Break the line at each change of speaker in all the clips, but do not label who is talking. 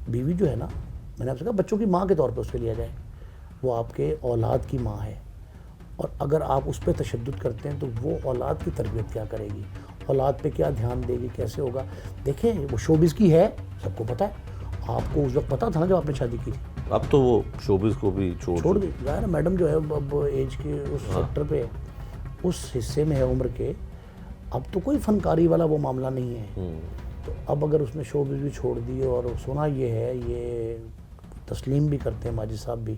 بیوی جو ہے نا، میں نے آپ سے کہا بچوں کی ماں کے طور پہ اس پہ لیا جائے، وہ آپ کے اولاد کی ماں ہے، اور اگر آپ اس پہ تشدد کرتے ہیں تو وہ اولاد کی تربیت کیا کرے گی، اولاد پہ کیا دھیان دے گی، کیسے ہوگا؟ دیکھیں وہ شوبز کی ہے، سب کو پتہ ہے، آپ کو اس وقت پتہ تھا نا جب آپ نے شادی کی تھی؟
اب تو وہ شوبز کو بھی چھوڑ
دی ظاہر میڈم جو ہے اب ایج کے اس سیکٹر پہ اس حصے میں ہے عمر کے، اب تو کوئی فنکاری والا وہ معاملہ نہیں ہے، تو اب اگر اس نے شوبز بھی چھوڑ دی، اور سنا یہ ہے، یہ تسلیم بھی کرتے ہیں ماجد صاحب بھی،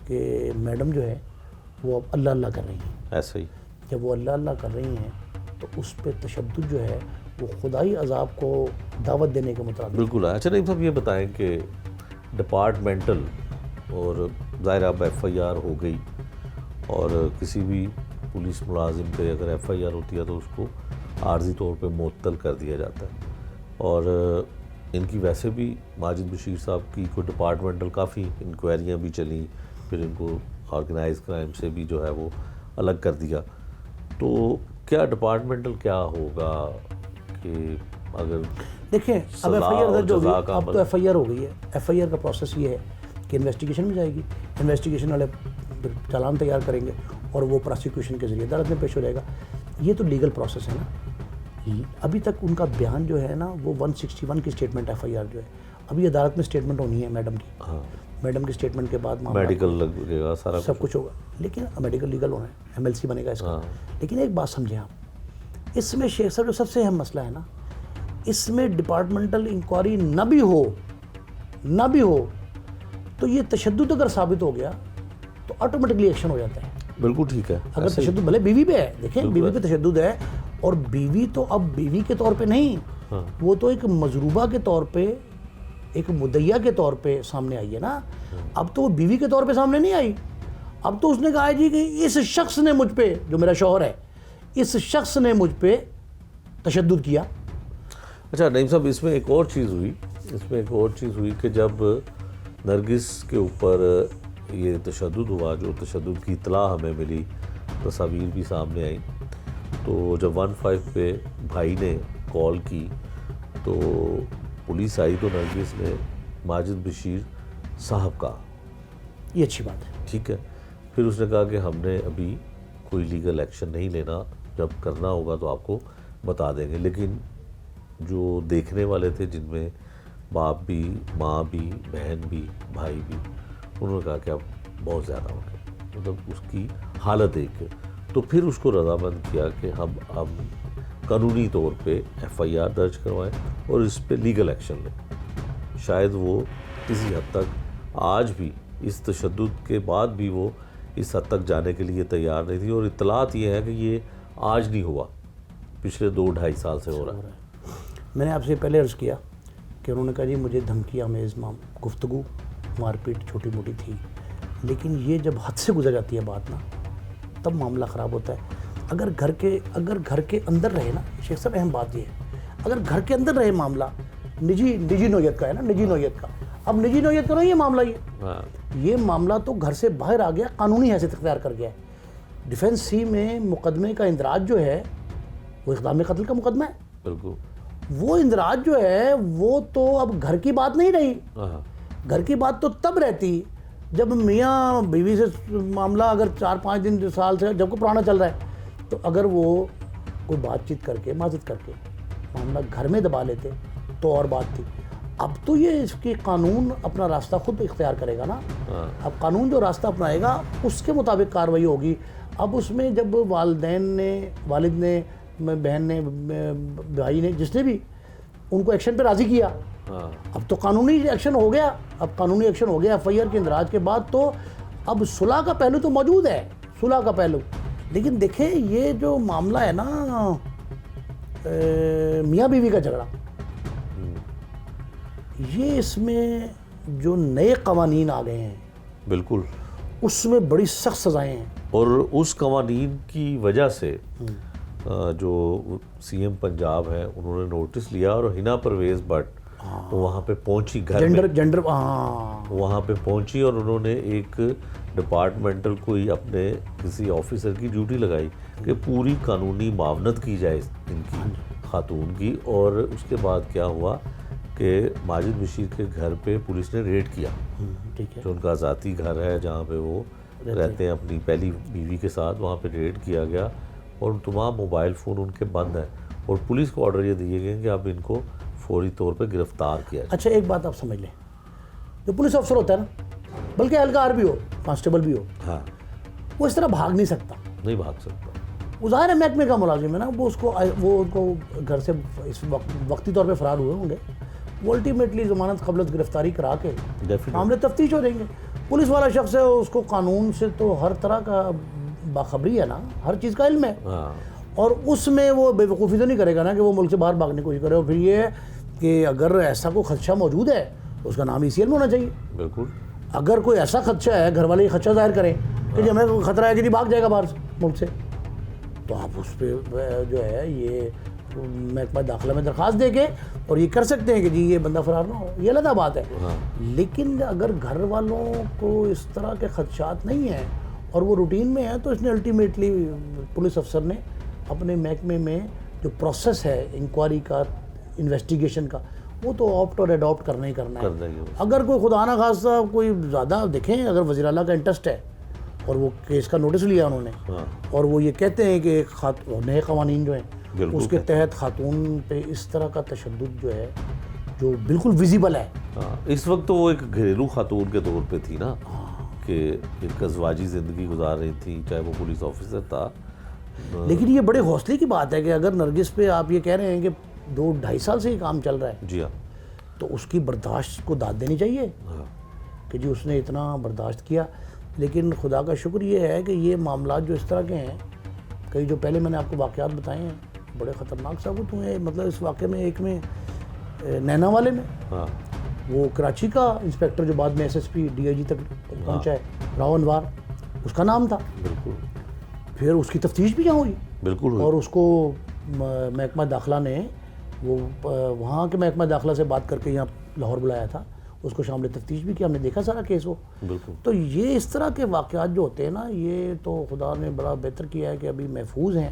کہ میڈم جو ہے وہ اب اللہ اللہ کر رہی ہیں.
ایسا ہی
جب وہ اللہ اللہ کر رہی ہیں تو اس پہ تشدد جو ہے وہ خدائی عذاب کو دعوت دینے کے مطابق.
بالکل. اچھا نعیم صاحب یہ بتائیں کہ ڈپارٹمنٹل، اور ظاہر اب ایف آئی آر ہو گئی، اور کسی بھی پولیس ملازم پہ اگر ایف آئی آر ہوتی ہے تو اس کو عارضی طور پہ معطل کر دیا جاتا ہے، اور ان کی ویسے بھی ماجد بشیر صاحب کی کوئی ڈپارٹمنٹل کافی انکوائریاں بھی چلیں، پھر ان کو آرگنائز کرائم سے بھی جو ہے وہ الگ کر دیا. تو کیا ڈپارٹمنٹل کیا ہوگا کہ اگر
دیکھیں اب ایف آئی آر درج ہو گئی، اب تو ایف آئی آر ہو گئی ہے، ایف آئی آر کا پروسیس یہ ہے کہ انویسٹیگیشن میں جائے گی، انویسٹیگیشن والے چالان تیار کریں گے اور وہ پراسیکیوشن کے ذریعے عدالت میں پیش ہو جائے گا. یہ تو لیگل پروسیس ہے نا. ابھی تک ان کا بیان جو ہے نا وہ 161 کی اسٹیٹمنٹ ایف آئی آر جو ہے، ابھی عدالت میں اسٹیٹمنٹ ہونی ہے میڈم کی، میڈم کی اسٹیٹمنٹ کے بعد
میڈیکل لگے گا، سارا
سب کچھ ہوگا، لیکن میڈیکل لیگل ہونا ہے، ایم ایل سی بنے گا اس کا. لیکن ایک بات سمجھیں آپ، اس میں شیخ صاحب جو سب سے اہم مسئلہ ہے نا، اس میں ڈپارٹمنٹل انکوائری نہ بھی ہو تو یہ تشدد اگر ثابت ہو گیا تو آٹومیٹکلی ایکشن ہو جاتا ہے.
بالکل ٹھیک ہے.
اگر تشدد بھلے بیوی پہ ہے، دیکھیں بیوی پہ تشدد ہے، اور بیوی تو اب بیوی کے طور پہ نہیں، وہ تو ایک مضروبہ کے طور پہ، ایک مدعیہ کے طور پہ سامنے آئی ہے نا. اب تو وہ بیوی کے طور پہ سامنے نہیں آئی، اب تو اس نے کہا ہے جی کہ اس شخص نے مجھ پہ، جو میرا شوہر ہے، اس شخص نے مجھ پہ تشدد کیا.
اچھا نعیم صاحب اس میں ایک اور چیز ہوئی کہ جب نرگس کے اوپر یہ تشدد ہوا، جو تشدد کی اطلاع ہمیں ملی، تصاویر بھی سامنے آئیں، تو جب 15 پہ بھائی نے کال کی تو پولیس آئی تو نرگس نے ماجد بشیر صاحب کہا.
یہ اچھی بات ہے.
ٹھیک ہے. پھر اس نے کہا کہ ہم نے ابھی کوئی لیگل ایکشن نہیں لینا، جب کرنا ہوگا تو آپ کو بتا دیں گے. لیکن جو دیکھنے والے تھے، جن میں باپ بھی، ماں بھی، بہن بھی، بھائی بھی، انہوں نے کہا کہ اب بہت زیادہ ہو گیا، مطلب اس کی حالت ایک. تو پھر اس کو رضامند کیا کہ ہم اب قانونی طور پہ ایف آئی آر درج کروائیں اور اس پہ لیگل ایکشن لیں. شاید وہ کسی حد تک آج بھی اس تشدد کے بعد بھی وہ اس حد تک جانے کے لیے تیار نہیں تھی، اور اطلاعات یہ ہے کہ یہ آج نہیں ہوا، پچھلے 2-2.5 سال سے ہو رہا ہے.
میں نے آپ سے پہلے عرض کیا کہ انہوں نے کہا جی مجھے دھمکی آمیز گفتگو، مار پیٹ چھوٹی موٹی تھی، لیکن یہ جب حد سے گزر جاتی ہے بات نا، تب معاملہ خراب ہوتا ہے. اگر گھر کے اندر رہے نا شیخ صاحب، اہم بات یہ ہے، اگر گھر کے اندر رہے معاملہ، نجی نوعیت کا ہے نا، نجی نوعیت کا، اب نجی نوعیت کا نہیں یہ معاملہ، یہ معاملہ تو گھر سے باہر آ گیا، قانونی حیثیت اختیار کر گیا ہے. ڈیفینس سی میں مقدمے کا اندراج جو ہے وہ اقدام قتل کا مقدمہ ہے.
بالکل.
وہ اندراج جو ہے وہ تو اب گھر کی بات نہیں رہی. گھر کی بات تو تب رہتی جب میاں بیوی سے معاملہ اگر 4-5 دن سال سے جب کو پرانا چل رہا ہے، تو اگر وہ کوئی بات چیت کر کے، معذرت کر کے معاملہ گھر میں دبا لیتے تو اور بات تھی. اب تو یہ اس کی قانون اپنا راستہ خود اختیار کرے گا نا. اب قانون جو راستہ اپنائے گا اس کے مطابق کارروائی ہوگی. اب اس میں جب والدین نے، والد نے، بہن نے، بھائی نے، جس نے بھی ان کو ایکشن پہ راضی کیا، اب تو قانونی ایکشن ہو گیا. اب قانونی ایکشن ہو گیا ایف آئی آر کے اندراج کے بعد، تو اب صلح کا پہلو تو موجود ہے، صلح کا پہلو. لیکن دیکھیں یہ جو معاملہ ہے نا میاں بیوی کا جھگڑا، یہ اس میں جو نئے قوانین آ گئے ہیں،
بالکل
اس میں بڑی سخت سزائیں ہیں.
اور اس قوانین کی وجہ سے جو سی ایم پنجاب ہے انہوں نے نوٹس لیا، اور ہنا پرویز بٹ وہاں پہ پہنچی، گھر
جنڈر
وہاں پہ پہنچی، اور انہوں نے ایک ڈپارٹمنٹل کوئی اپنے کسی آفیسر کی ڈیوٹی لگائی کہ پوری قانونی معاونت کی جائے ان کی خاتون کی. اور اس کے بعد کیا ہوا کہ ماجد بشیر کے گھر پہ پولیس نے ریڈ کیا،
ٹھیک ہے،
جو ان کا ذاتی گھر ہے جہاں پہ وہ رہتے ہیں اپنی پہلی بیوی کے ساتھ، وہاں پہ ریڈ کیا گیا اور تمام موبائل فون ان کے بند ہیں، اور پولیس کو آرڈر یہ دیے گئے کہ اب ان کو فوری طور پہ گرفتار کیا جائے۔
اچھا ایک بات آپ سمجھ لیں، جو پولیس افسر ہوتا ہے نا، بلکہ اہلکار بھی ہو، کانسٹیبل بھی ہو،
ہاں،
وہ اس طرح بھاگ نہیں سکتا۔
نہیں بھاگ سکتا۔
وہ ظاہر ہے محکمے کا ملازم ہے نا، وہ ان کو گھر سے اس وقتی طور پہ فرار ہوئے ہوں گے، وہ الٹیمیٹلی ضمانت قبل گرفتاری کرا کے معاملے تفتیش ہو جائیں گے۔ پولیس والا شخص ہے، اس کو قانون سے تو ہر طرح کا باخبری ہے نا، ہر چیز کا علم ہے، اور اس میں وہ بے وقوفی تو نہیں کرے گا نا کہ وہ ملک سے باہر بھاگنے کی کوشش کرے۔ اور پھر یہ ہے کہ اگر ایسا کوئی خدشہ موجود ہے تو اس کا نام ECL میں ہونا چاہیے۔
بالکل،
اگر کوئی ایسا خدشہ ہے، گھر والے یہ خدشہ ظاہر کریں کہ جب ہمیں خطرہ ہے کہ نہیں بھاگ جائے گا باہر ملک سے، تو آپ اس پہ جو ہے یہ محکمہ داخلہ میں درخواست دے کے اور یہ کر سکتے ہیں کہ جی یہ بندہ فرار نہ ہو، یہ علیحدہ بات ہے۔ لیکن اگر گھر والوں کو اس طرح کے خدشات نہیں ہیں اور وہ روٹین میں ہے، تو اس نے الٹیمیٹلی پولیس افسر نے اپنے محکمے میں جو پروسیس ہے انکوائری کا، انویسٹیگیشن کا، وہ تو آپٹ اور اڈاپٹ کرنا ہی کرنا ہے۔ اگر کوئی خدا نہ خواستہ کوئی زیادہ دیکھیں، اگر وزیر اعلیٰ کا انٹرسٹ ہے اور وہ کیس کا نوٹس لیا انہوں نے، اور وہ یہ کہتے ہیں کہ نئے قوانین جو ہیں اس کے تحت خاتون پہ اس طرح کا تشدد جو ہے جو بالکل ویزیبل ہے،
اس وقت تو وہ ایک گھریلو خاتون کے طور پہ تھی نا، کہ ان کا ازواجی زندگی گزار رہی تھی، چاہے وہ پولیس آفیسر تھا۔
لیکن یہ بڑے حوصلے کی بات ہے کہ اگر نرگس پہ آپ یہ کہہ رہے ہیں کہ 2-2.5 سال سے یہ کام چل رہا ہے،
جی ہاں،
تو اس کی برداشت کو داد دینی چاہیے کہ جی اس نے اتنا برداشت کیا۔ لیکن خدا کا شکر یہ ہے کہ یہ معاملات جو اس طرح کے ہیں، کئی جو پہلے میں نے آپ کو واقعات بتائے ہیں بڑے خطرناک ثابت ہوئے ہیں۔ مطلب اس واقعے میں ایک میں نینا والے میں وہ کراچی کا انسپیکٹر جو بعد میں SSP DIG تک پہنچا ہے، راؤ انوار اس کا نام تھا،
بالکل،
پھر اس کی تفتیش بھی یہاں ہوئی،
بالکل،
اور اس کو محکمہ داخلہ نے وہ وہاں کے محکمہ داخلہ سے بات کر کے یہاں لاہور بلایا تھا، اس کو شامل تفتیش بھی کیا، ہم نے دیکھا سارا کیس وہ۔
بالکل۔
تو یہ اس طرح کے واقعات جو ہوتے ہیں نا، یہ تو خدا نے بڑا بہتر کیا ہے کہ ابھی محفوظ ہیں۔